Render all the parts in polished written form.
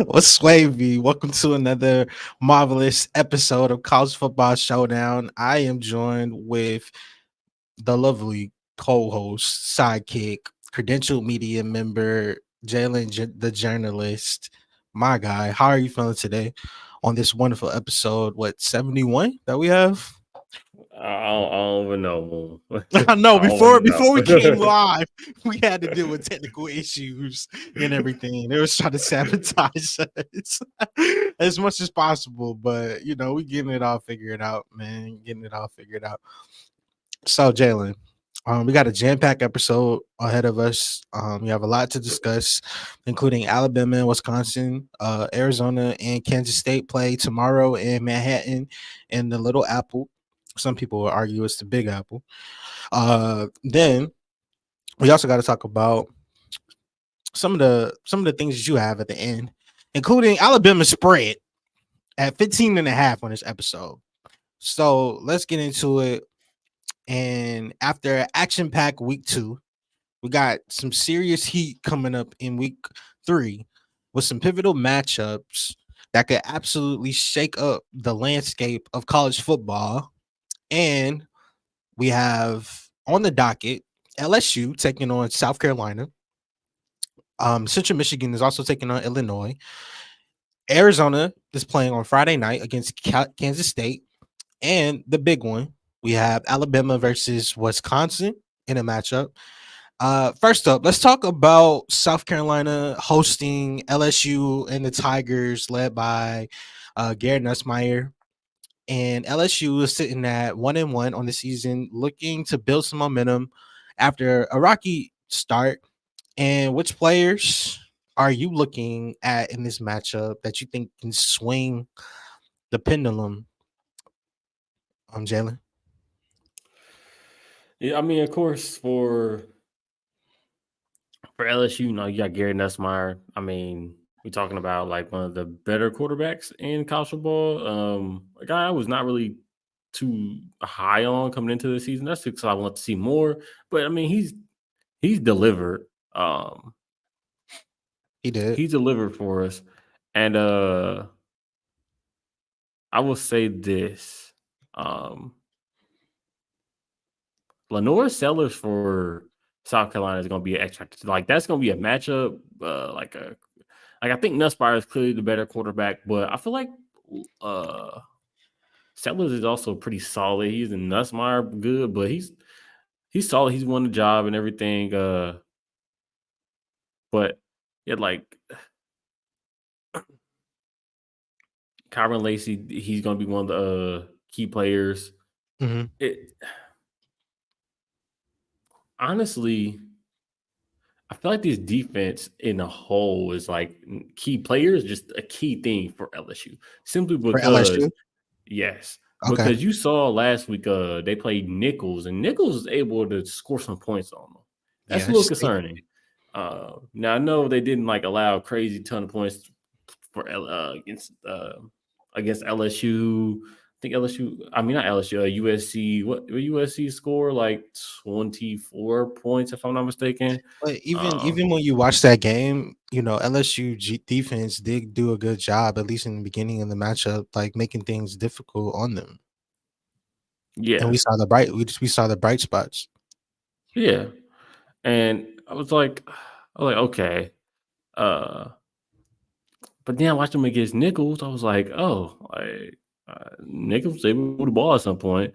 What's wavy? Welcome to another marvelous episode of College Football Showdown. I am joined with the lovely co-host, sidekick, credentialed media member, Jalen, the journalist. My guy, how are you feeling today on this wonderful episode? What 71 that we have? I don't even know. I know I don't before even before we came know. live, we had to deal with technical issues and everything. They was trying to sabotage us as much as possible, but we getting it all figured out, man. Getting it all figured out. So, Jalen, we got a jam-packed episode ahead of us. We have a lot to discuss, including Alabama and Wisconsin, Arizona and Kansas State play tomorrow in Manhattan and the Little Apple. Some people will argue it's the Big Apple. Then we also got to talk about some of the things that you have at the end, including Alabama spread at 15 and a half on this episode. So let's get into it. And after action pack week 2, we got some serious heat coming up in week 3 with some pivotal matchups that could absolutely shake up the landscape of college football. And we have on the docket LSU taking on South Carolina. Central Michigan is also taking on Illinois. Arizona is playing on Friday night against Kansas State. And the big one, we have Alabama versus Wisconsin in a matchup. First up, let's talk about South Carolina hosting LSU and the Tigers, led by Garrett Nussmeier. And LSU is sitting at 1-1 on the season, looking to build some momentum after a rocky start. And which players are you looking at in this matchup that you think can swing the pendulum? Jalen. Yeah, I mean, of course, for LSU, you got Gary Nussmeier. I mean, we're talking about like one of the better quarterbacks in college football. A guy I was not really too high on coming into the season. That's because I want to see more. But I mean, he's delivered. He did. He's delivered for us, and I will say this. Lenore Sellers for South Carolina is going to be an X factor. Like that's going to be a matchup. Like I think Nussmeier is clearly the better quarterback, but I feel like uh, Sellers is also pretty solid. He's a Nussmeier good, but he's solid. He's won the job and everything. But yeah, like Kyron Lacey, he's going to be one of the key players. Mm-hmm. It honestly, I feel like this defense in a whole is like key players, just a key thing for LSU. Simply For because, LSU. yes, Okay. because you saw last week they played Nichols, and Nichols was able to score some points on them. That's a little Yes. concerning. Now I know they didn't like allow a crazy ton of points for against LSU. I think LSU, I mean not LSU, USC. What USC score like 24 points if I'm not mistaken. But even Um, even when you watch that game, LSU defense did do a good job, at least in the beginning of the matchup, like making things difficult on them. And yeah, we saw the bright spots. yeah. And I was like, okay. Uh, but then I watched him against Nichols. I was like, oh, like Nichols able to move the ball at some point.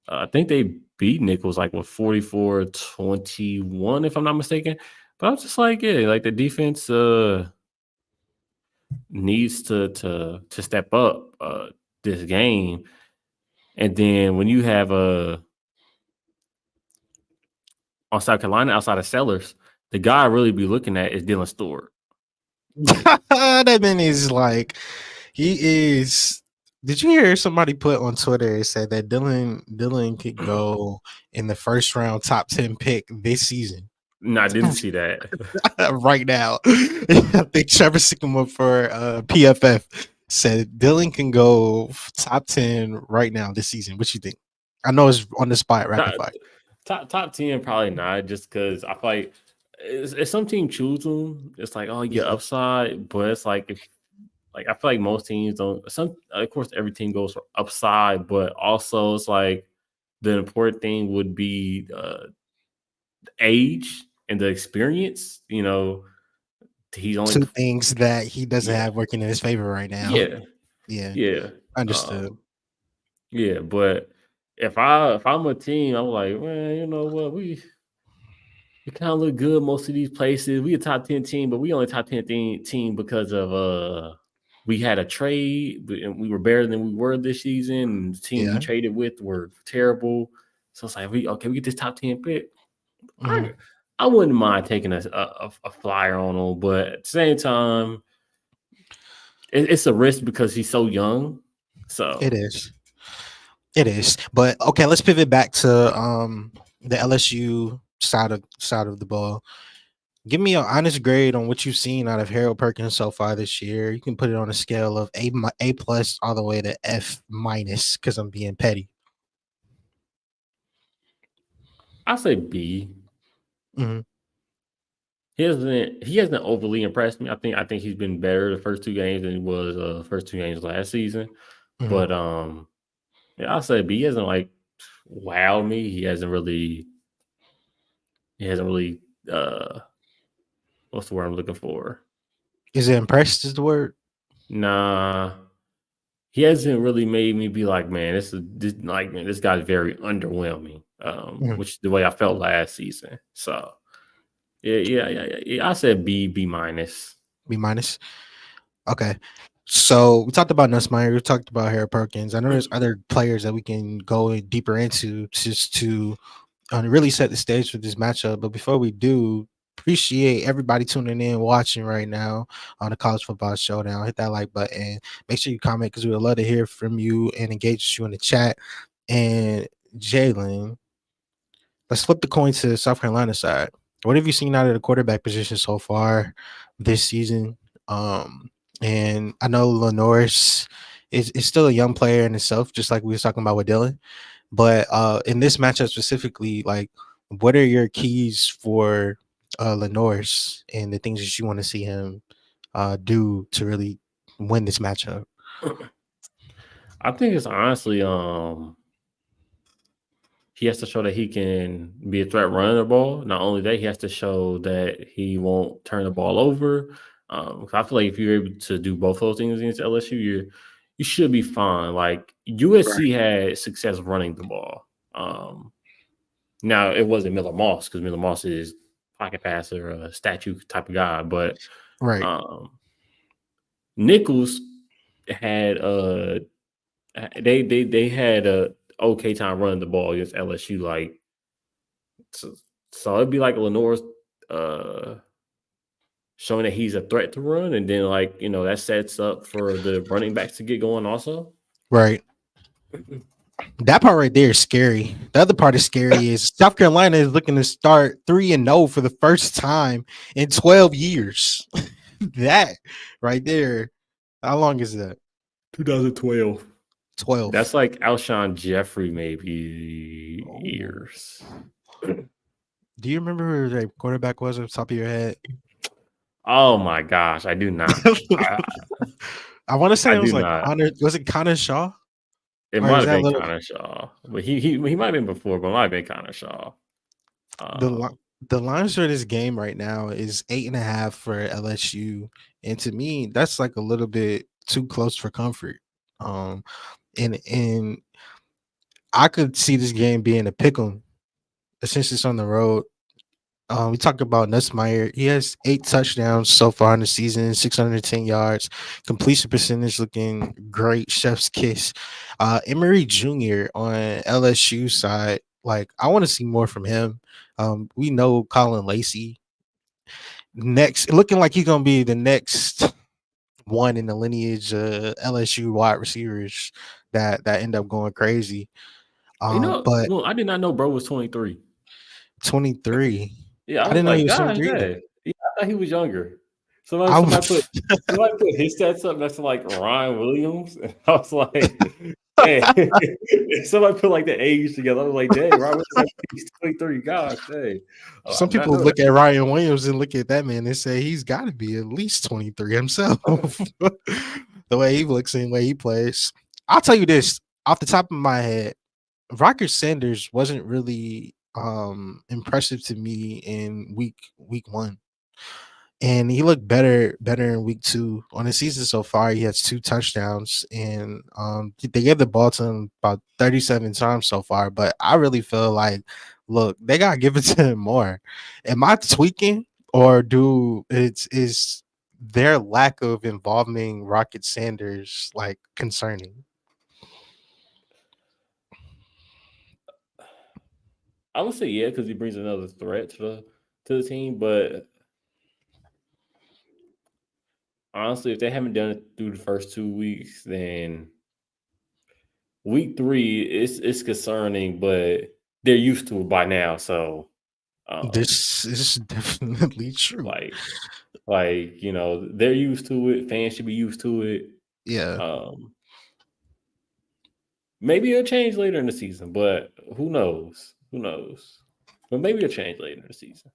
I think they beat Nichols like with 44-21, if I'm not mistaken. But I was just like, yeah, like the defense needs to step up this game. And then when you have on South Carolina outside of Sellers, the guy I really be looking at is Dylan Stewart. That man is like he is. Did you hear somebody put on Twitter said that Dylan could go in the first round top 10 pick this season? No, I didn't see that. Right now. I think Trevor Sycamore for PFF said Dylan can go top 10 right now this season. What you think? I know it's on the spot, rapid top, fire. top 10, probably not, just because I feel like if some team choose him, it's like, oh, you get Yeah. upside, but it's like if Like I feel like most teams don't. Some, of course, every team goes for upside, but also it's like the important thing would be age and the experience. He's only 2 things that he doesn't yeah, have working in his favor right now. yeah, Yeah, yeah, understood. um, yeah. But if I'm a team, I'm like, man, you know what, we kind of look good most of these places. We a top 10 team, but we only top 10 team because of we had a trade and we were better than we were this season. And the team we Yeah. traded with were terrible. So it's like we get this top 10 pick. Mhm. I I wouldn't mind taking a flyer on him, but at the same time, it's a risk because he's so young. It So is. It is. But okay, let's pivot back to the LSU side of the ball. Give me an honest grade on what you've seen out of Harold Perkins so far this year. You can put it on a scale of A plus all the way to F minus because I'm being petty. I say B. Hmm. He hasn't overly impressed me. I think he's been better the first two games than he was first two games last season. Hmm. But yeah, I'll say B. He hasn't like wowed me. He hasn't really uh what's the word I'm looking for? Is it impressed? Is the word? Nah. He hasn't really made me be like, man, this guy's very underwhelming. Mhm. Which is the way I felt last season. So yeah. I said B minus. B minus. Okay. So we talked about Nussmeier. We talked about Harold Perkins. I know there's other players that we can go deeper into just to really set the stage for this matchup. But before we do, appreciate everybody tuning in, watching right now on the College Football Showdown. Hit that like button. Make sure you comment because we would love to hear from you and engage with you in the chat. And Jalen, let's flip the coin to the South Carolina side. What have you seen out of the quarterback position so far this season? And I know Lenoris is still a young player in itself, just like we was talking about with Dylan. But in this matchup specifically, like, what are your keys for Lenoris and the things that you want to see him do to really win this matchup? I think it's honestly he has to show that he can be a threat running the ball. Not only that, he has to show that he won't turn the ball over. 'Cause I feel like if you're able to do both those things against LSU, you should be fine. Like USC had success running the ball. Now it wasn't Miller Moss because Miller Moss is pocket passer, a statue type of guy, but Right. um, Nichols had they had a okay time running the ball against LSU. Like so it'd be like Lenore's uh showing that he's a threat to run, and then that sets up for the running backs to get going also. Right. That part right there is scary. The other part is scary is South Carolina is looking to start 3-0 for the first time in 12 years. That right there. How long is that? 2012. 12. That's like Alshon Jeffrey maybe Oh. years. Do you remember who the quarterback was off the top of your head? Oh my gosh, I do not. I, I want to say I it was do like not. Connor. Was it Connor Shaw? It Or might is have that been little Connor Shaw, but he might have been before, but it might have been Connor Shaw. the li- Um, the lines for this game right now is 8.5 for LSU. And to me, that's like a little bit too close for comfort. Um and I could see this game being a pick 'em since it's on the road. We talked about Nussmeier. He has 8 touchdowns so far in the season, 610 yards, completion percentage looking great. Chef's kiss. Emery Jr. on LSU side, like I want to see more from him. We know Colin Lacey next, looking like he's gonna be the next one in the lineage LSU wide receivers that end up going crazy. But well, I did not know bro was 23. 23, Yeah, I I was didn't know he like, was gosh, 23 either. dang. Yeah, I thought he was younger. Somebody, I somebody was put somebody put his stats up next to like Ryan Williams, and I was like, hey, somebody put like the age together. I was like, dang, Ryan Williams, he's 23. Gosh, dang, I Some did not people know that. look at Ryan Williams and look at that man and say he's got to be at least 23 himself. The way he looks and the way he plays. I'll tell you this off the top of my head. Rocket Sanders wasn't really impressive to me in week 1. And he looked better in week 2. On the season so far, he has 2 touchdowns and they gave the ball to him about 37 times so far, but I really feel like look, they got to give it to him more. Am I tweaking or do it's is their lack of involving Rocket Sanders like concerning? I would say yeah, because he brings another threat to the team. But honestly, if they haven't done it through the first 2 weeks, then week 3 it's concerning. But they're used to it by now, so This is definitely true. like they're used to it. Fans should be used to it. Yeah. Um, maybe it'll change later in the season, but who knows? Who knows? But maybe it'll change later in the season.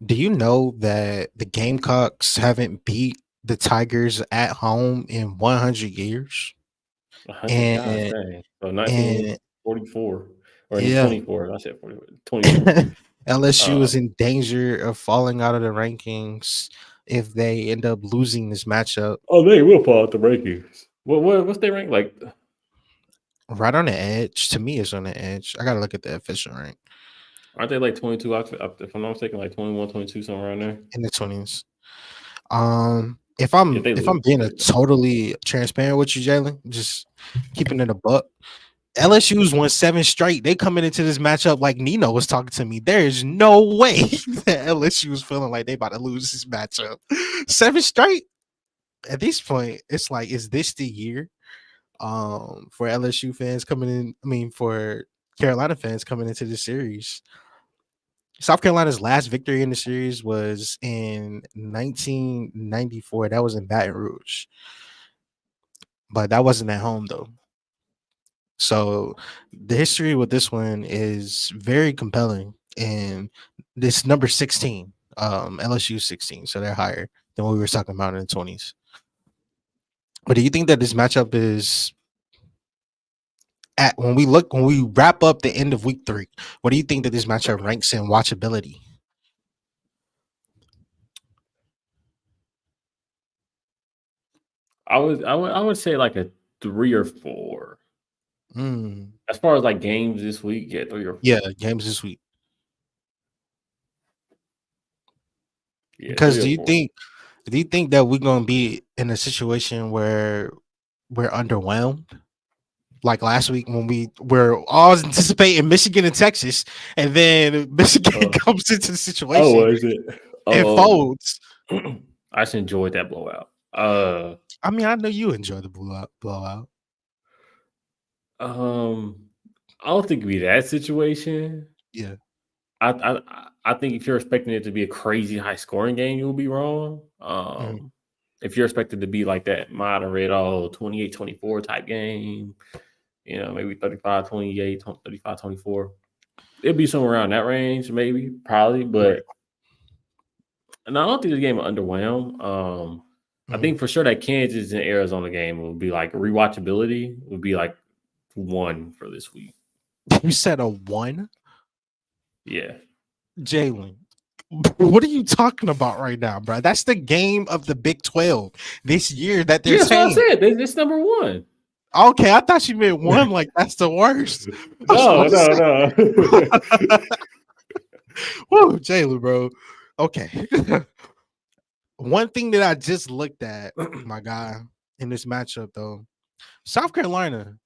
Do you know that the Gamecocks haven't beat the Tigers at home in 100 years? 100, gosh And dang. So and 1944 or yeah, 24. I said 44, 24. LSU Uh, is in danger of falling out of the rankings if they end up losing this matchup. oh, they will fall out the rankings. What's their rank like? Right on the edge. To me, it's on the edge. I gotta look at the official rank Aren't they like 22? If I'm not mistaken, like 21, 22, somewhere around there. in the 20s. If If I'm they if lose, I'm being a they go. totally transparent with you, Jalen, just keeping it a buck. LSU's won 7 straight. They coming into this matchup like Nino was talking to me. There is no way that LSU is feeling like they about to lose this matchup. 7 straight. At this point, it's like, is this the year? For LSU fans coming in, I mean, for Carolina fans coming into the series. South Carolina's last victory in the series was in 1994. That was in Baton Rouge, but that wasn't at home though. So the history with this one is very compelling, and this number 16, LSU 16, so they're higher than what we were talking about in the 20s. But do you think that this matchup is at when we wrap up the end of week 3? What do you think that this matchup ranks in watchability? I would say like a 3 or 4. Mm, As far as like games this week, yeah, 3 or 4. yeah, games this week. Yeah, Because three or four. do you think that we're gonna be in a situation where we're underwhelmed? Like last week when we were all anticipating Michigan and Texas, and then Michigan Uh, comes into the oh, situation was it? and Um, folds. I just enjoyed that blowout. I mean, I know you enjoy the blowout. Um, I don't think it'd be that situation. Yeah. I think if you're expecting it to be a crazy high scoring game, you'll be wrong. Mhm. If you're expected to be like that moderate, 28-24 type game, maybe 35-28, 35-24, it'd be somewhere around that range, maybe, probably. Right. But and I don't think this game will underwhelm. I Mhm. think for sure that Kansas and Arizona game would be like rewatchability would be like 1 for this week. You said a 1, Yeah. Jalen. What are you talking about right now, bro? That's the game of the Big 12 this year that they're Yeah, that's what I saying. said. This number 1. Okay, I thought you meant 1 like that's the worst. I was No, about to no, say, no. whoa, Jalen, bro. Okay. One thing that I just looked at, my guy, in this matchup though, South Carolina.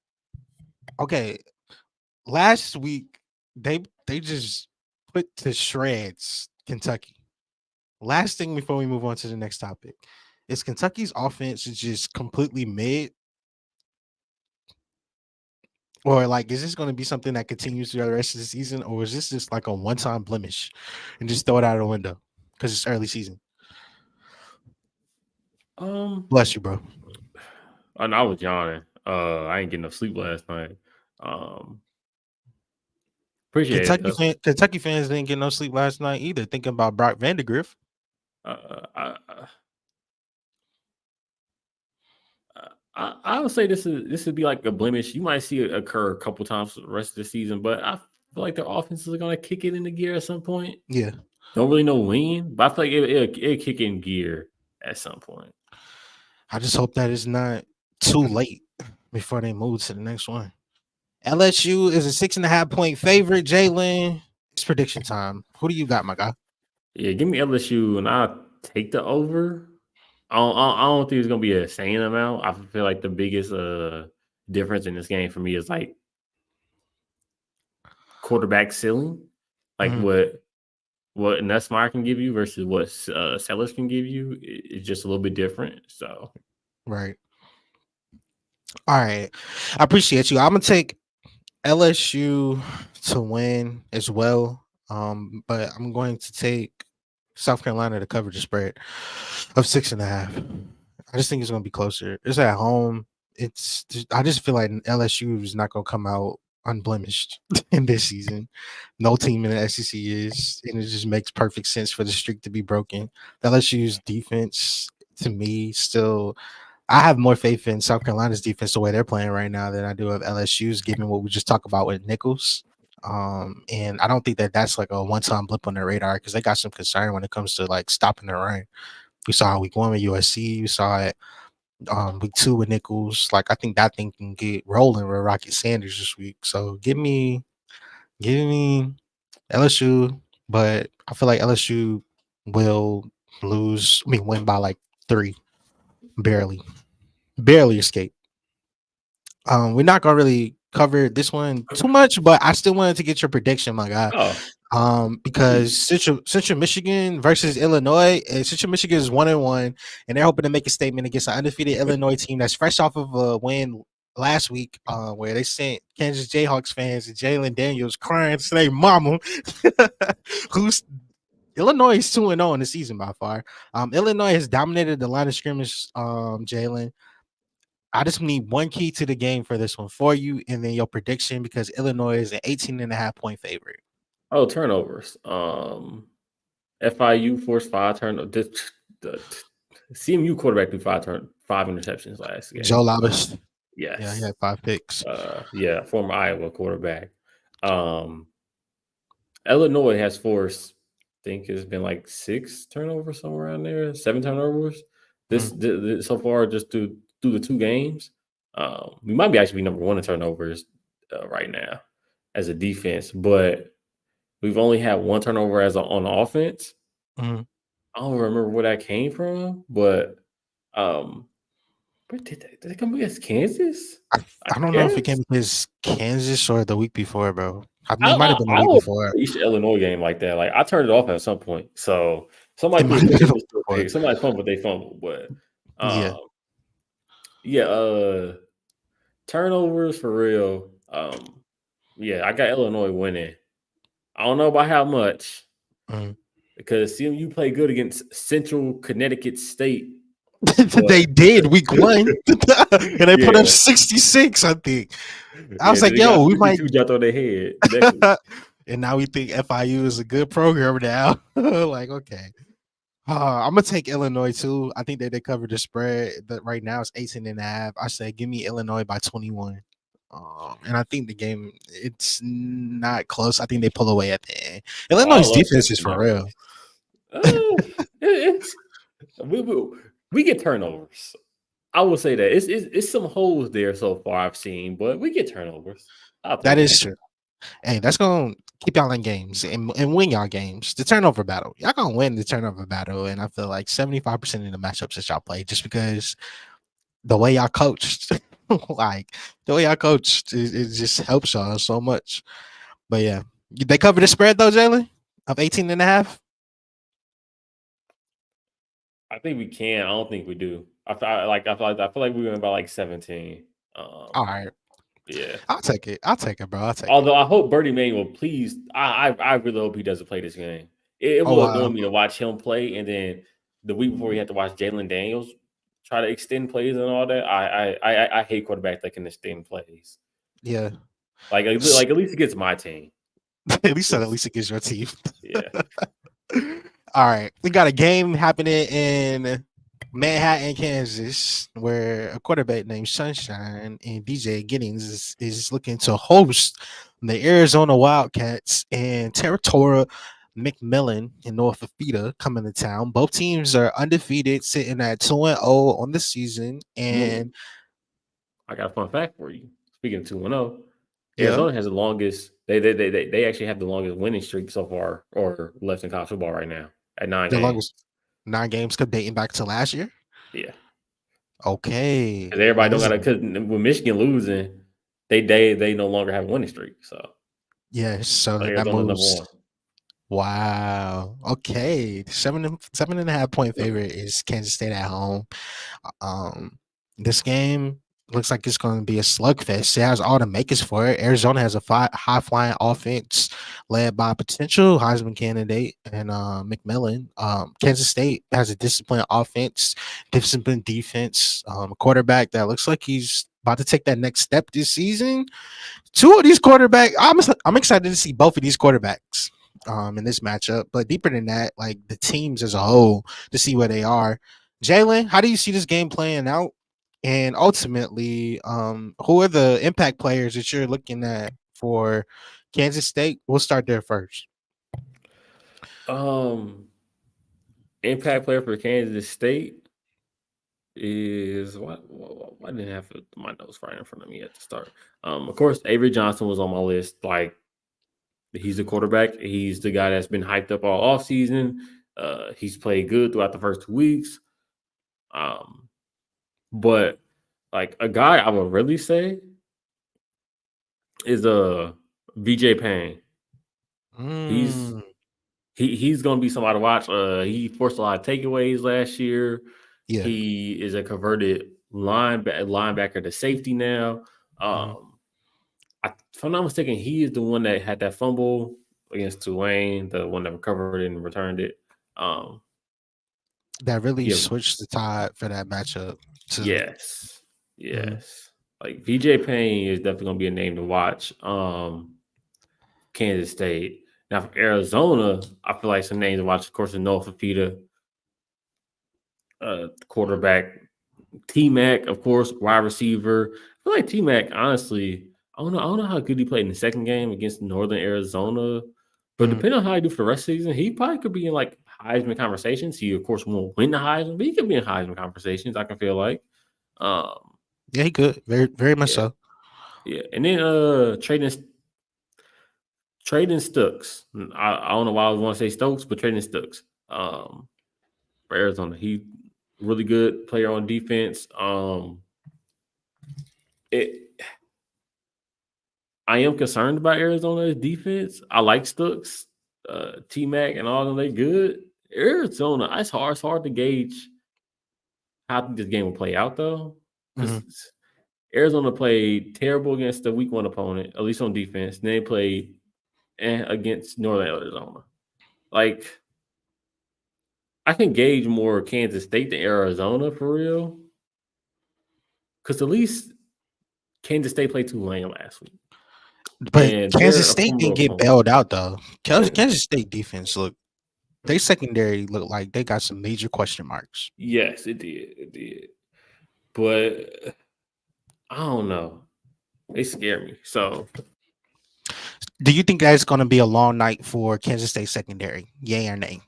Okay, last week they just put to shreds Kentucky. Last thing before we move on to the next topic is Kentucky's offense is just completely mid, or like is this going to be something that continues throughout the rest of the season, or is this just like a one-time blemish and just throw it out of the window because it's early season? um, Bless you, bro. I was yawning. I ain't getting enough sleep last night. Um, appreciate it, though. Kentucky fans didn't get no sleep last night either, thinking about Brock Vandegrift. Uh, I, I would say this would be like a blemish. You might see it occur a couple times for the rest of the season, but I feel like their offenses are gonna kick it into gear at some point. Yeah, Don't really know when, but I feel like it'll kick in gear at some point. I just hope that it's not too late before they move to the next one. LSU is a 6.5 point favorite. Jalen, it's prediction time. Who do you got, my guy? Yeah, give me LSU and I'll take the over. I don't think it's gonna be a insane amount. I feel like the biggest difference in this game for me is like quarterback ceiling, like Mhm. what Nussmeyer can give you versus what Sellers can give you is just a little bit different. So Right. All right. I appreciate you. I'm gonna take LSU to win as well. But I'm going to take South Carolina to cover the spread of 6.5. I just think it's gonna be closer. It's at home. I just feel like LSU is not gonna come out unblemished in this season. No team in the SEC is, and it just makes perfect sense for the streak to be broken. LSU's defense, to me, still I have more faith in South Carolina's defense the way they're playing right now than I do of LSU's, given what we just talked about with Nichols. And I don't think that that's like a one-time blip on their radar because they got some concern when it comes to like stopping the run. We saw it week 1 with USC. We saw it week 2 with Nichols. Like I think that thing can get rolling with Rocket Sanders this week. So give me LSU, but I feel like LSU will win by like 3, barely, barely escape. We're not gonna really cover this one too much, but I still wanted to get your prediction, my guy. oh, Because Central Michigan versus Illinois, and Central Michigan is 1-1, and they're hoping to make a statement against an undefeated Illinois team that's fresh off of a win last week, where they sent Kansas Jayhawks fans and Jalen Daniels crying to their mama, who's Illinois is 2-0 in the season by far. Illinois has dominated the line of scrimmage, Jalen. I just need one key to the game for this one for you, and then your prediction because Illinois is an 18.5 point favorite. oh, turnovers. FIU forced 5 turnovers. The CMU quarterback threw 5 interceptions last Joe game. Labas. Yeah, he Yes. had 5 picks. Yeah, former Iowa quarterback. Illinois has forced, I think it's been like 6 turnovers somewhere around there, 7 turnovers. So far, just through the 2 games. We might be actually number 1 in turnovers right now as a defense, but we've only had 1 turnover on offense. Mhm. I don't remember where that came from, but where did they come against Kansas? I I don't know if it guess. came against Kansas or the week before, bro. I I mean, it might have been the I week was before. each Illinois game like that. Like I turned it off at some point. So somebody It threw might a have pick been and the week missed a before. pick. Somebody fumbled, they fumbled. But Yeah. um, yeah, turnovers for real. Yeah, I got Illinois winning. I don't know about how much Mhm. because CMU played good against Central Connecticut State. They But did week 1, and they put up yeah, 66, I think. I was yeah, like, they got yo, we might. 52 dropped on their head. Definitely. And now we think FIU is a good program now. Like, okay. I'm gonna take Illinois too. I think that they covered the spread, but right now it's 18.5. I say give me Illinois by 21. And I think the game it's not close. I think they pull away at the end. Oh, I Illinois' love defense is taking for numbers. real. It's we get turnovers. I will say that it's some holes there so far I've seen, but we get turnovers. I'll That take is it. true. Hey, that's gonna keep y'all in games and win y'all games. The turnover battle. Y'all gonna win the turnover battle. And I feel like 75% of the matchups that y'all play, just because the way y'all coached, like the way y'all coached, it just helps y'all so much. But yeah, they cover the spread though, Jalen, of 18.5. I think we can. I don't think we do. I feel like we went by like 17. All right, Yeah. I'll take it. I'll take it, bro. I'll take it. Although I hope Birdie Manuel, please, I really hope he doesn't play this game. It Oh will annoy wow, me to watch him play, and then the week before you have to watch Jalen Daniels try to extend plays and all that. I hate quarterbacks that can extend plays. yeah. Like at least it gets my team. At least it gives your team. Yeah. All right, we got a game happening in Manhattan, Kansas, where a quarterback named Sunshine and DJ Giddings is looking to host the Arizona Wildcats and Territorial McMillan in North Fafita coming to town. Both teams are undefeated, sitting at 2-0 on the season. Well, And I got a fun fact for you. Speaking of 2-0, yeah, Arizona has the longest. They actually have the longest winning streak so far, or left in college football right now at 9 games. longest 9 games could dating back to last year. Yeah, because Okay. everybody And don't this got is to. Because with Michigan losing, they no longer have a winning streak. So yes, so that Arizona's number moves. one. Wow. Okay. 7.5 point favorite is Kansas State at home. Um, this game looks like it's going to be a slugfest. It has all the makers for it. Arizona has a high flying offense led by a potential Heisman candidate and McMillan. Kansas State has a disciplined offense, disciplined defense, a quarterback that looks like he's about to take that next step this season. Two of these quarterbacks, I'm excited to see both of these quarterbacks in this matchup. But deeper than that, like the teams as a whole, to see where they are. Jalen, how do you see this game playing out? And ultimately, who are the impact players that you're looking at for Kansas State? We'll start there first. Um, Impact player for Kansas State is why didn't I have my notes right in front of me at the start? Of course, Avery Johnson was on my list. Like he's the quarterback. He's the guy that's been hyped up all offseason. He's played good throughout the first 2 weeks. Um, but like a guy I would really say is VJ Payne. He's Mm, he's gonna be somebody to watch. He forced a lot of takeaways last year. yeah. He is a converted linebacker to safety now. Mm. If I'm not mistaken, he is the one that had that fumble against Tulane, the one that recovered and returned it. Um, That really yeah, switched the tide for that matchup. To yes, mm, yes. Like VJ Payne is definitely gonna be a name to watch. Kansas State. Now for Arizona, I feel like some names to watch. Of course, the Noah Fafita, quarterback. T Mac, of course, wide receiver. I feel like T Mac, honestly, I don't know how good he played in the second game against Northern Arizona. But mm, depending on how he do for the rest of the season, he probably could be in like Heisman conversations. He of course won't win the Heisman, but he could be in Heisman conversations. I can feel like, um, yeah, he could very very much yeah, so. yeah. And then trading Stokes. I don't know why I want to say Stokes, but trading Stokes. For Arizona, he really good player on defense. It I am concerned about Arizona's defense. I like Stooks, T Mac, and all of them. They good. Arizona, it's hard to gauge how I think this game will play out though, Mhm. because Arizona played terrible against the week one opponent, at least on defense. Then they played against Northern Arizona. Like I can gauge more Kansas State than Arizona for real, because at least Kansas State played Tulane last week, But and Kansas they're a State didn't formidable get opponent. bailed out though. Yeah. Kansas State defense look they secondary look like they got some major question marks. Yes, it did. It did. But I don't know. They scare me. So Do you think that's going to be a long night for Kansas State secondary? Yay or nay?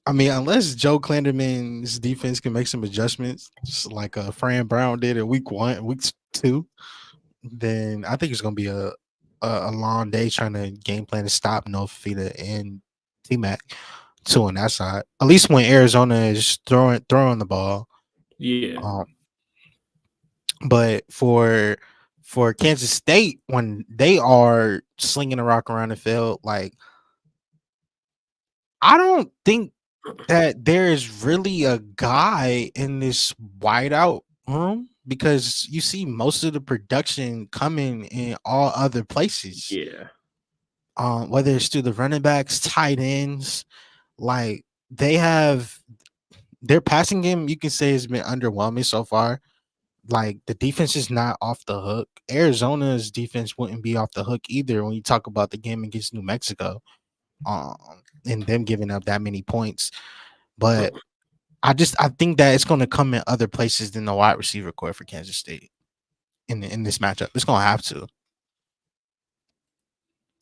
I mean, unless Joe Clanderman's defense can make some adjustments, just like Fran Brown did in week one, two, then I think it's going to be a long day trying to game plan to stop North Fita and T Mac two on that side. At least when Arizona is throwing the ball. yeah, Um, but for Kansas State, when they are slinging the rock around the field, like I don't think that there is really a guy in this wideout room because you see most of the production coming in all other places. yeah, Whether it's through the running backs, tight ends, like they have their passing game, you can say has been underwhelming so far. Like the defense is not off the hook. Arizona's defense wouldn't be off the hook either when you talk about the game against New Mexico. um, and them giving up that many points. But I think that it's going to come in other places than the wide receiver core for Kansas State in this matchup. It's going to have to.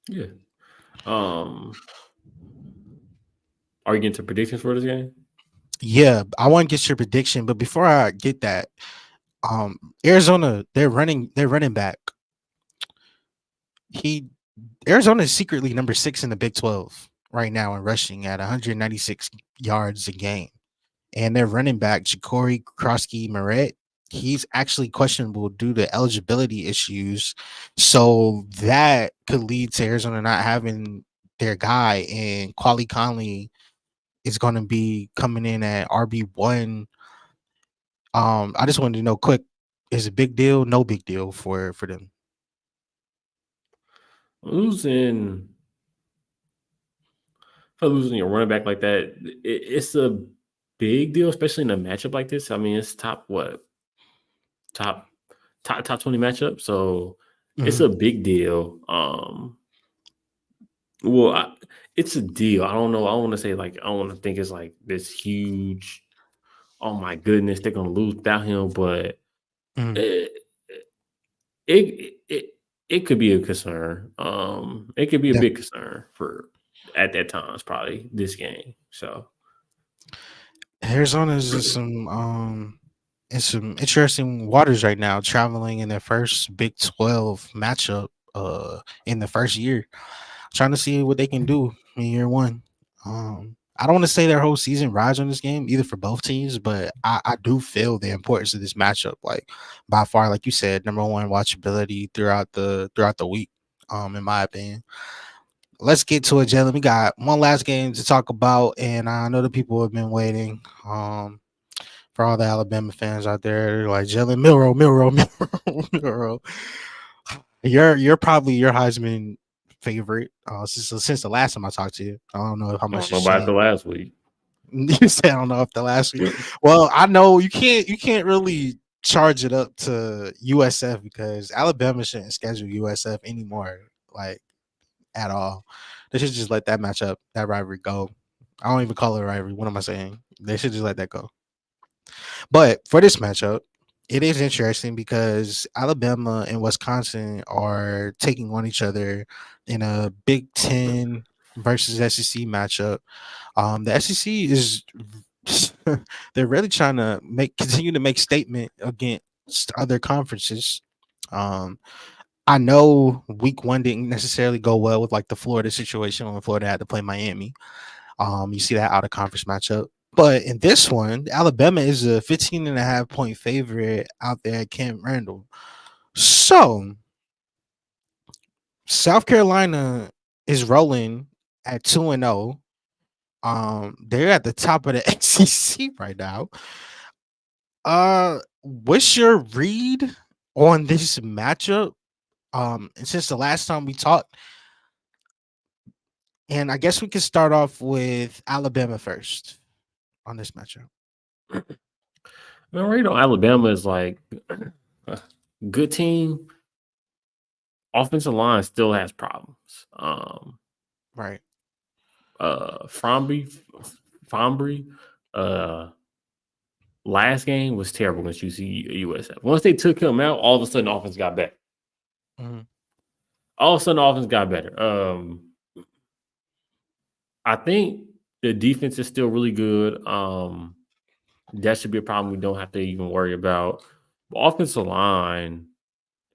Yeah. Um, are you getting to predictions for this game? Yeah, I want to get your prediction, but before I get that, Arizona, their running back, he Arizona is secretly number 6 in the Big 12 right now in rushing at 196 yards a game. And their running back, Ja'Cory Krosky Moret, he's actually questionable due to eligibility issues. So that could lead to Arizona not having their guy. And Quali Conley is going to be coming in at RB1. I just wanted to know quick, is it big deal? No big deal for them. Losing for losing your running back like that, it's a big deal, especially in a matchup like this. I mean, it's top top 20 matchup, so it's Mhm. a big deal. Well, it's a deal. I don't know. I don't want to say like I don't want to think it's like this huge. Oh my goodness, they're gonna lose without him, but Mhm. it it it, it could be a concern. It could be a Yeah. big concern for at that time. It's probably this game. So Arizona's in some interesting waters right now, traveling in their first Big 12 matchup in the first year, trying to see what they can do in year one. I don't want to say their whole season rides on this game either for both teams, but I do feel the importance of this matchup. Like by far, like you said, number one watchability throughout the week. In my opinion. Let's get to it, Jalen. We got one last game to talk about, and I know the people have been waiting. For all the Alabama fans out there, they're like Jalen Milrow. You're probably your Heisman favorite since the last time I talked to you. I don't know how I much don't know has about the changed. last week. You said I don't know if the last week. Well, I know you can't really charge it up to USF because Alabama shouldn't schedule USF anymore. Like at all. They should just let that rivalry go. I don't even call it a rivalry. What am I saying? They should just let that go. But for this matchup, it is interesting because Alabama and Wisconsin are taking on each other in a Big Ten versus SEC matchup. The SEC is they're really trying to continue to make statement against other conferences. Um, I know week one didn't necessarily go well with like the Florida situation when Florida had to play Miami. You see that out of conference matchup. But in this one, Alabama is a 15.5 point favorite out there at Camp Randall. So South Carolina is rolling at 2-0. They're at the top of the SEC right now. What's your read on this matchup? And since the last time we talked, and I guess we could start off with Alabama first on this matchup. Man, right on Alabama is like a good team. Offensive line still has problems. Right. Fromby, Fombry, uh, last game was terrible against USF. Once they took him out, all of a sudden offense got better. Mhm. All of a sudden offense got better. I think the defense is still really good. That should be a problem we don't have to even worry about. But offensive line,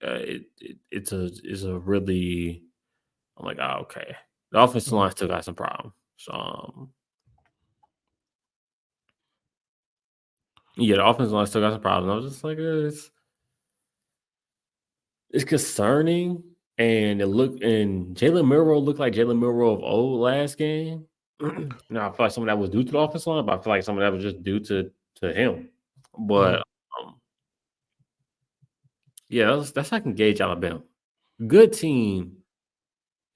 it's a really I'm like, oh, okay. The offensive Mhm. line still got some problems. So, yeah, the offensive line still got some problems. I was just like, it's concerning. And Jalen Milrow looked like Jalen Milrow of old last game. Now I feel like some of that was due to the offensive line, but I feel like some of that was just due to him. But Mhm. um, yeah, that's how I can gauge Alabama. Good team,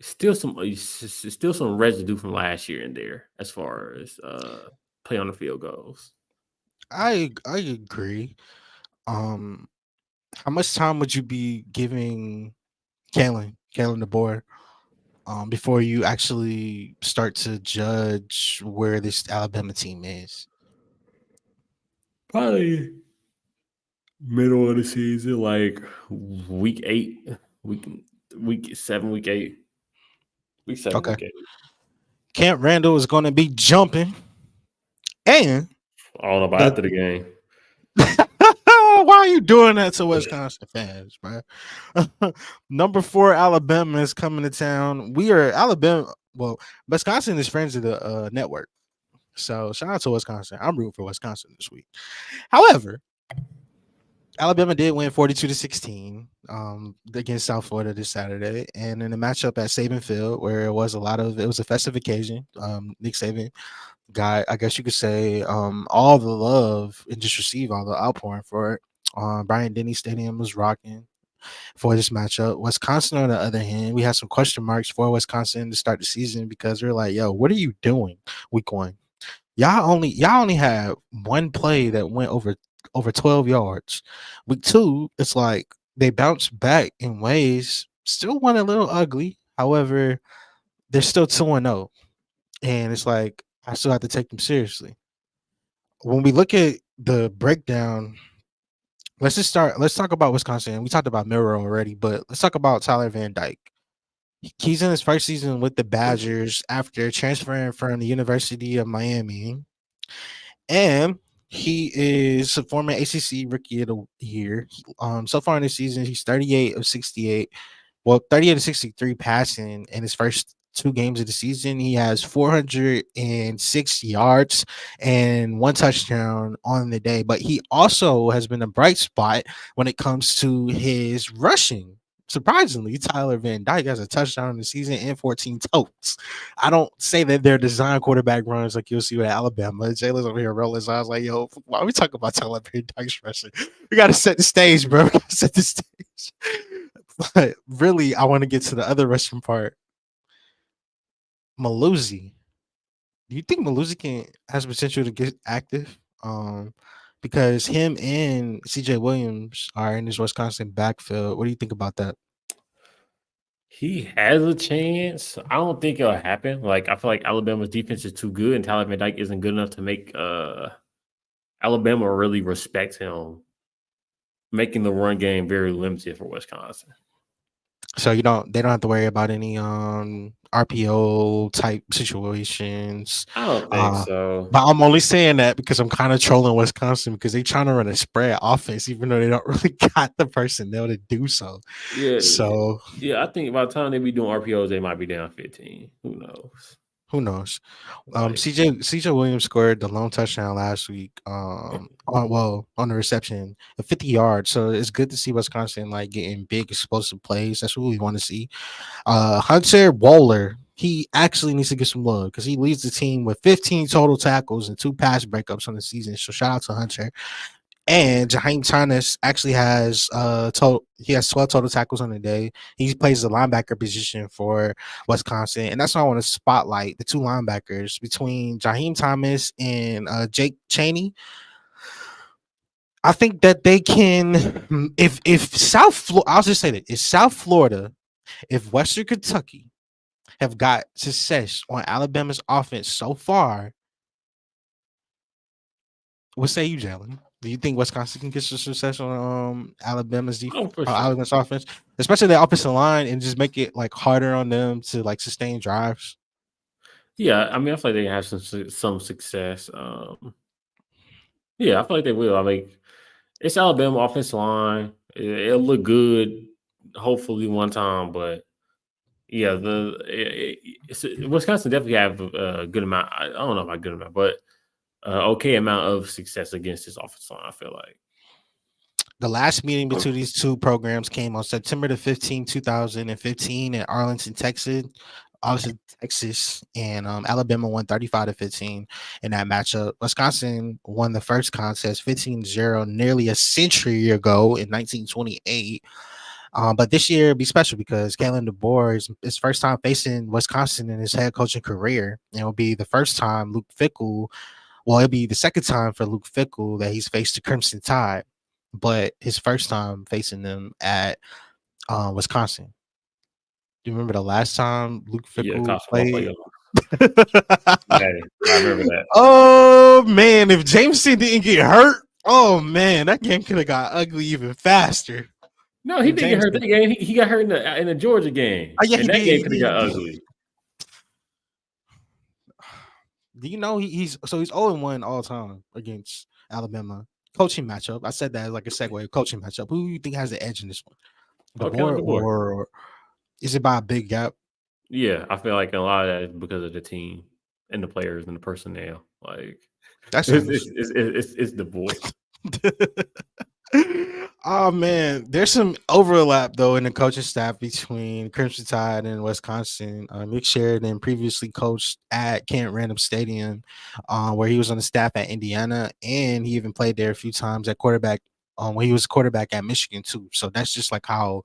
still some residue from last year in there as far as play on the field goes. I agree. Um, how much time would you be giving Kalen DeBoer? before you actually start to judge where this Alabama team is? Probably middle of the season, like week 8, week week 7, week 8, week 7, Okay. week 8. Camp Randall is going to be jumping, and I don't know about the after the game. why are you doing that to Wisconsin fans, bro? Number 4 Alabama is coming to town. We are Alabama. Well, Wisconsin is friends of the network, so shout out to Wisconsin. I'm rooting for Wisconsin this week. However, Alabama did win 42-16 against South Florida this Saturday, and in a matchup at Saban Field where it was a festive occasion. Nick Saban got, I guess you could say, all the love and just receive all the outpouring for it. Bryant Denny Stadium was rocking for this matchup. Wisconsin, on the other hand, we had some question marks for Wisconsin to start the season because we're like, yo, what are you doing week 1? Y'all only had one play that went over 12 yards. Week 2, it's like they bounced back in ways, still went a little ugly. However, they're still 2-0. And it's like I still have to take them seriously. When we look at the breakdown, let's talk about Wisconsin. We talked about Miro already, but let's talk about Tyler Van Dyke. He's in his first season with the Badgers after transferring from the University of Miami. And he is a former ACC Rookie of the Year. So far in this season, he's 38 of 68. Well, 38 of 63 passing in his first 2 games of the season. He has 406 yards and 1 touchdown on the day. But he also has been a bright spot when it comes to his rushing. Surprisingly, Tyler Van Dyke has a touchdown in the season and 14 totes. I don't say that they're design quarterback runs like you'll see with Alabama. Jalen's over here rolling his eyes like, yo, why are we talking about Tyler Van Dyke's rushing? We got to set the stage, bro. We got to set the stage. But really, I want to get to the other rushing part. Maluzzi. Do you think Maluzzi can has potential to get active? Because him and CJ Williams are in this Wisconsin backfield. What do you think about that? He has a chance. I don't think it'll happen. Like I feel like Alabama's defense is too good, and Tyler Van Dyke isn't good enough to make Alabama really respect him, making the run game very limited for Wisconsin. So they don't have to worry about any RPO type situations. I don't think Uh so. but I'm only saying that because I'm kind of trolling Wisconsin because they trying to run a spread offense, even though they don't really got the personnel to do so. Yeah, So yeah. I think by the time they be doing RPOs, they might be down 15. Who knows? who knows? Like, CJ Williams scored the lone touchdown last week. On the reception, a 50 yards. So it's good to see Wisconsin like getting big explosive plays. That's what we want to see. Hunter Bowler, he actually needs to get some love because he leads the team with 15 total tackles and 2 pass breakups on the season. So shout out to Hunter. And Jaheim Thomas actually has he has 12 total tackles on the day. He plays the linebacker position for Wisconsin, and that's why I want to spotlight the 2 linebackers between Jaheim Thomas and Jake Chaney. I think that they can, if I'll just say that if South Florida, if Western Kentucky have got success on Alabama's offense so far, what say you, Jalen? Do you think Wisconsin can get some success on oh, for sure. Alabama's offense, especially the offensive line, and just make it like harder on them to like sustain drives? Yeah, I mean, I feel like they have some success. Yeah, I feel like they will. I mean, it's Alabama offensive line. It'll look good, hopefully one time, but yeah, Wisconsin definitely have a good amount. I don't know about good amount, but okay amount of success against this offensive line. I feel like. The last meeting between these 2 programs came on September the 15th, 2015 in Arlington, Texas, and Alabama won 35-15 in that matchup. Wisconsin won the first contest 15-0 nearly a century ago in 1928. But this year it'll be special because Kalen DeBoer is his first time facing Wisconsin in his head coaching career. And it'll be the first time it'll be the second time for Luke Fickell that he's faced the Crimson Tide, but his first time facing them at Wisconsin. Do you remember the last time Luke Yeah, Fickle college football played? playoff. Hey, I remember that. Oh man, if Jameson didn't get hurt, oh man, that game could have got ugly even faster. No, he If didn't get hurt Jameson, that game. He got hurt in the Georgia game, oh yeah, he and that did. game He could did. have got He did. ugly. Do you know he's 0-1 all time against Alabama coaching matchup? I said that as like a segue coaching matchup. Who do you think has the edge in this one? The Okay, on board the board. or is it by a big gap? Yeah, I feel like a lot of that is because of the team and the players and the personnel. Like That's it's honest. it's the board. Oh man, there's some overlap though in the coaching staff between Crimson Tide and Wisconsin. Nick Sheridan previously coached at Kent Random Stadium, where he was on the staff at Indiana, and he even played there a few times at quarterback. When he was quarterback at Michigan too. So that's just like how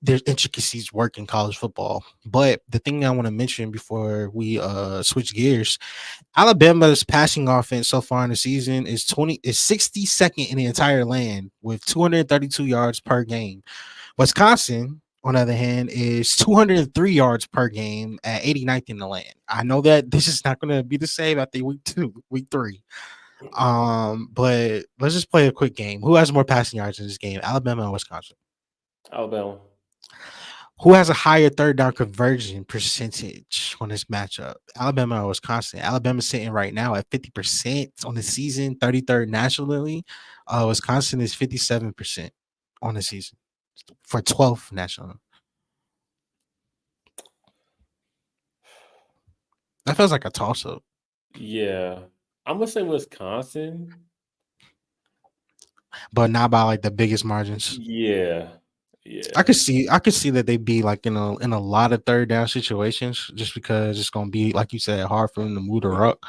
there's intricacies work in college football. But the thing I want to mention before we switch gears, Alabama's passing offense so far in the season is 62nd in the entire land with 232 yards per game. Wisconsin, on the other hand, is 203 yards per game at 89th in the land. I know that this is not going to be the same after week 3. But let's just play a quick game. Who has more passing yards in this game, Alabama or Wisconsin? Alabama. Who has a higher third down conversion percentage on this matchup? Alabama or Wisconsin? Alabama's sitting right now at 50% on the season, 33rd nationally. Wisconsin is 57% on the season for 12th national. That feels like a toss up. Yeah, I'm gonna say Wisconsin. But not by like the biggest margins. Yeah, I yeah. could see that they be like in a lot of third down situations just because it's gonna be like you said hard for them to move the rock.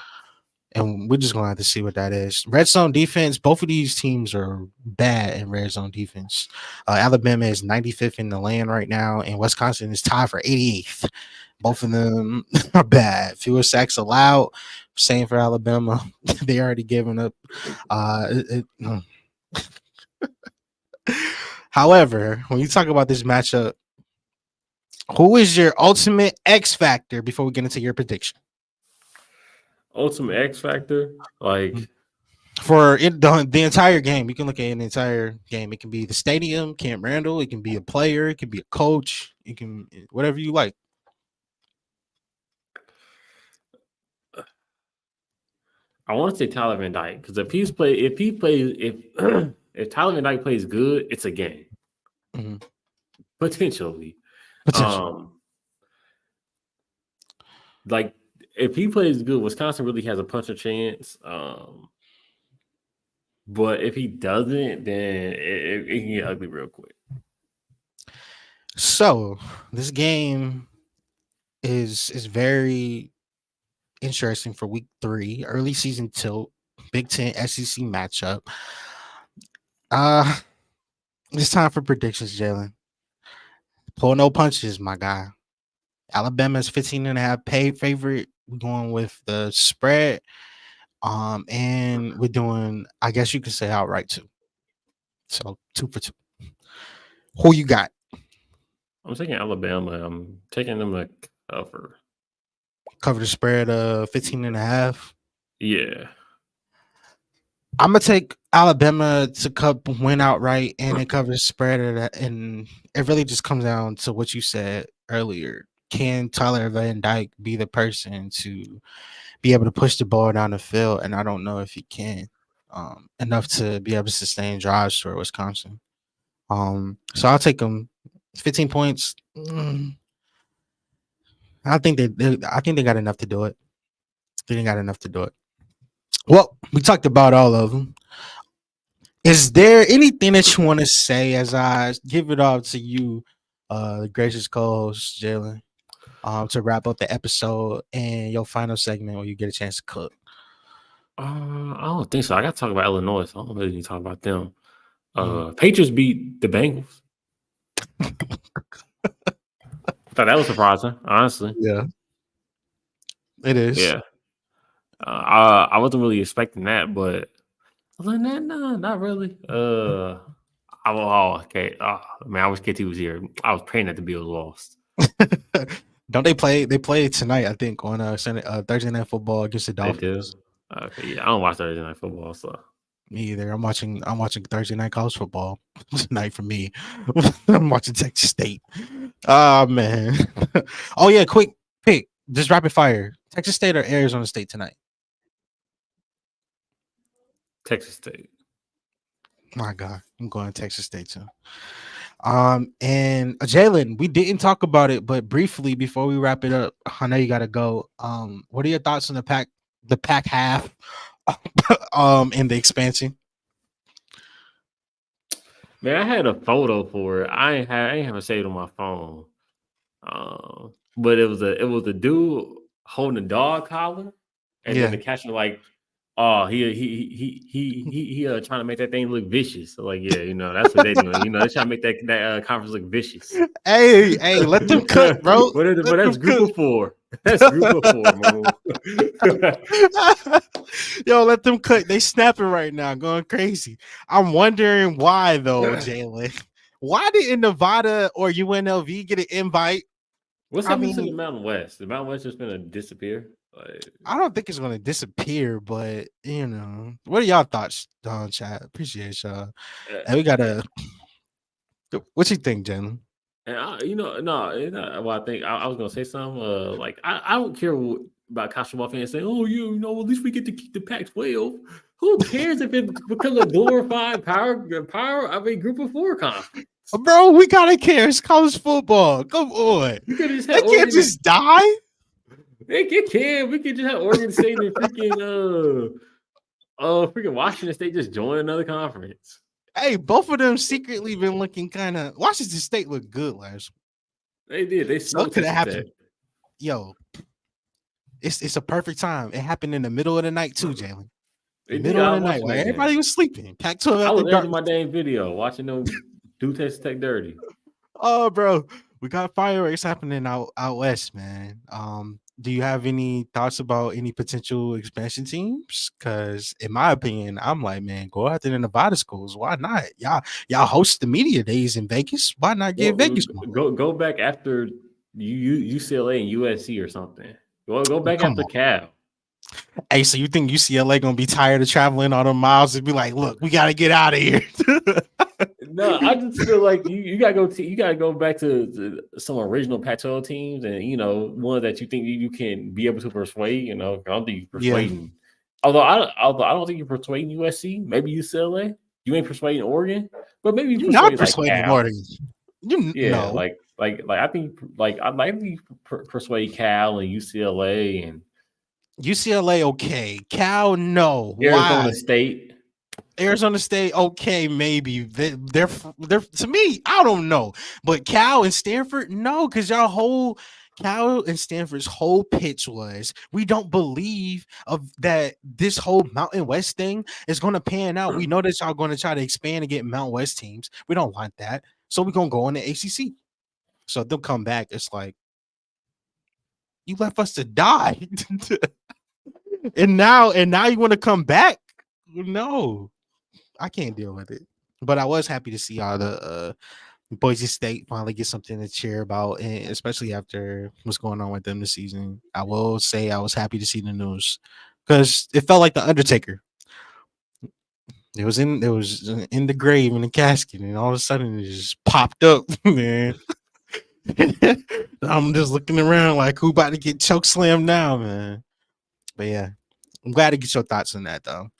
And we're just gonna have to see what that is. Red zone defense. Both of these teams are bad in red zone defense. Alabama is 95th in the land right now, and Wisconsin is tied for 88th. Both of them are bad. Fewer sacks allowed. Same for Alabama. They already given up. No. However, when you talk about this matchup, who is your ultimate X factor before we get into your prediction? Ultimate X factor, like For it, the entire game, you can look at an entire game. It can be the stadium, Camp Randall. It can be a player. It can be a coach. It can whatever you like. I want to say Tyler Van Dyke because if he plays if Tyler Van Dyke plays good, it's a game potentially. Potentially. Like if he plays good, Wisconsin really has a punch of chance. But if he doesn't, then it can get ugly real quick. So this game is very interesting for week 3, early season tilt, Big Ten SEC matchup. It's time for predictions, Jalen. Pull no punches, my guy. Alabama's 15.5 paid favorite. We're going with the spread. And we're doing, I guess you could say outright 2. So 2 for 2. Who you got? I'm taking Alabama. I'm taking them to cover. Cover the spread of 15.5. Yeah. I'm gonna take Alabama to win outright and then cover the spread of that. And it really just comes down to what you said earlier. Can Tyler Van Dyke be the person to be able to push the ball down the field? And I don't know if he can enough to be able to sustain drives for Wisconsin. So I'll take them 15 points. I think they got enough to do it. They got enough to do it. Well, we talked about all of them. Is there anything that you want to say as I give it off to you, gracious co-host Jalen, to wrap up the episode and your final segment where you get a chance to cook? I don't think so. I got to talk about Illinois. So I don't really need to talk about them. Patriots beat the Bengals. I thought that was surprising, honestly. Yeah, it is. Yeah. I wasn't really expecting that, but other than that, no, not really. Okay. Man, I wish KT was here. I was praying that the Bills lost. Don't they play? They play tonight, I think, on Thursday Night Football against the They do. Dolphins. Okay, yeah, I don't watch Thursday night football, so Me either. I'm watching Thursday night college football tonight for me. I'm watching Texas State. Oh man. Oh yeah, quick pick. Just rapid fire. Texas State or Arizona State tonight? Texas State. My God, I'm going Texas State too. And Jalen, we didn't talk about it, but briefly before we wrap it up, I know you gotta go. What are your thoughts on the pack half, and the expansion? Man, I had a photo for it. I ain't have it saved on my phone. But it was a dude holding a dog collar, and then Yeah, the catcher like, oh, he trying to make that thing look vicious. So like, yeah, that's what they doing. They trying to make that conference look vicious. hey, let them cook, bro. But Let that's them group cook. of four. That's group of four, Mo. Yo, let them cook. They snapping right now, going crazy. I'm wondering why though, Jalen. Why didn't Nevada or UNLV get an invite? What's I happening to the mean, Mountain West? The Mountain West just gonna disappear. Like, I don't think it's gonna disappear, but what are y'all thoughts, chat? Appreciate y'all. And we uh, gotta. What you think, Jalen? And no, well, I think I was gonna say something. Like I don't care about college football fans saying, "Oh, at least we get to keep the Pac-12." Who cares if it becomes a glorified power? I mean, Group of Four conference. Bro, we gotta care. It's college football. Come on, We could just they have can't Oregon. just die. They can. We could just have Oregon State and freaking Washington State just join another conference. Hey, both of them secretly been looking kind of. Washington State looked good last. They did. They So it smoked could have Texas Tech. happened. Yo, it's a perfect time. It happened in the middle of the night too, Jalen. They did. Middle of I the was night, watching while that game. everybody was sleeping. Pac-12 I after was dark. editing my damn video, watching them do Texas Tech dirty. Oh, bro, we got fireworks happening out west, man. Do you have any thoughts about any potential expansion teams? Because in my opinion, I'm like, man, go out to the Nevada schools. Why not? Y'all host the media days in Vegas. Why not give Well, Vegas more? go back after UCLA and USC or something. Go back Come after on. Cal. Hey, so you think UCLA gonna be tired of traveling all the miles and be like, look, we gotta get out of here? No, I just feel like you gotta go. You gotta go back to some original Pac-12 teams, and one that you think you can be able to persuade. I don't think you're Yeah. persuading. Although I don't think you're persuading USC. Maybe UCLA. You ain't persuading Oregon, but maybe you You're not persuade like persuading Cal. Oregon. You Yeah, no. I think I'd like to persuade Cal and UCLA and UCLA, okay. Cal, no. Why? Arizona State. Arizona State, okay, maybe they're to me. I don't know, but Cal and Stanford, no, because Cal and Stanford's whole pitch was we don't believe of that this whole Mountain West thing is going to pan out. We know that y'all going to try to expand and get Mountain West teams. We don't want that, so we're gonna go on the ACC. So they'll come back. It's like you left us to die, and now you want to come back? No. I can't deal with it. But I was happy to see all the Boise State finally get something to cheer about, and especially after what's going on with them this season. I will say I was happy to see the news because it felt like the Undertaker. It was in the grave in the casket, and all of a sudden it just popped up, man. I'm just looking around like who about to get choke slammed now, man. But yeah, I'm glad to get your thoughts on that though.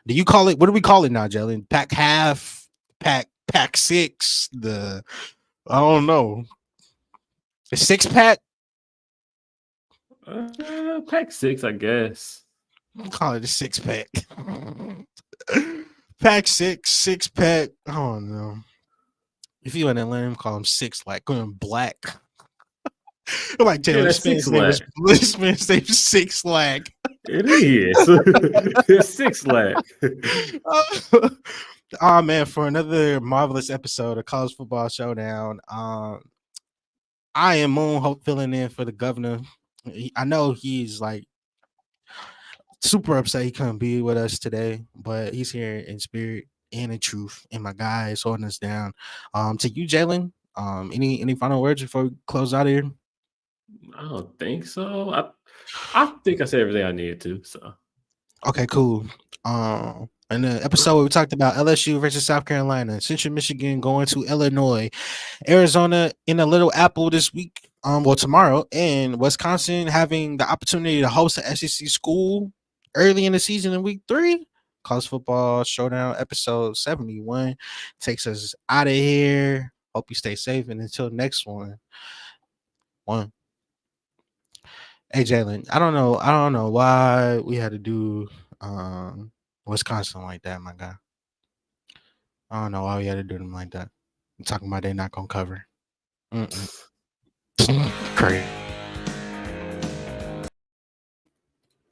Do you call it? What do we call it now, Jalen? Pack half, pack six. I don't know. A six pack. Pac-6, I guess. Call it a six pack. Pack six pack. I don't know. If you in Atlanta, call them six like going black. Like Yeah, Jalen, that's six lag. this man's name is Six Lag. It is. It's six lag. Oh man, for another marvelous episode of College Football Showdown. I am Moon Hope filling in for the governor. I know he's like super upset he couldn't be with us today, but he's here in spirit and in truth. And my guy is holding us down. To you, Jalen. Any final words before we close out here? I don't think so. I think I said everything I needed to. So Okay, cool. In the episode where we talked about LSU versus South Carolina, Central Michigan going to Illinois, Arizona in a Little Apple this week. Well, tomorrow, and Wisconsin having the opportunity to host an SEC school early in the season in week 3. College football showdown episode 71 takes us out of here. Hope you stay safe, and until next one. Hey Jalen, I don't know why we had to do Wisconsin like that, my guy. I don't know why we had to do them like that. I'm talking about they not gonna cover. Mm-mm. Crazy.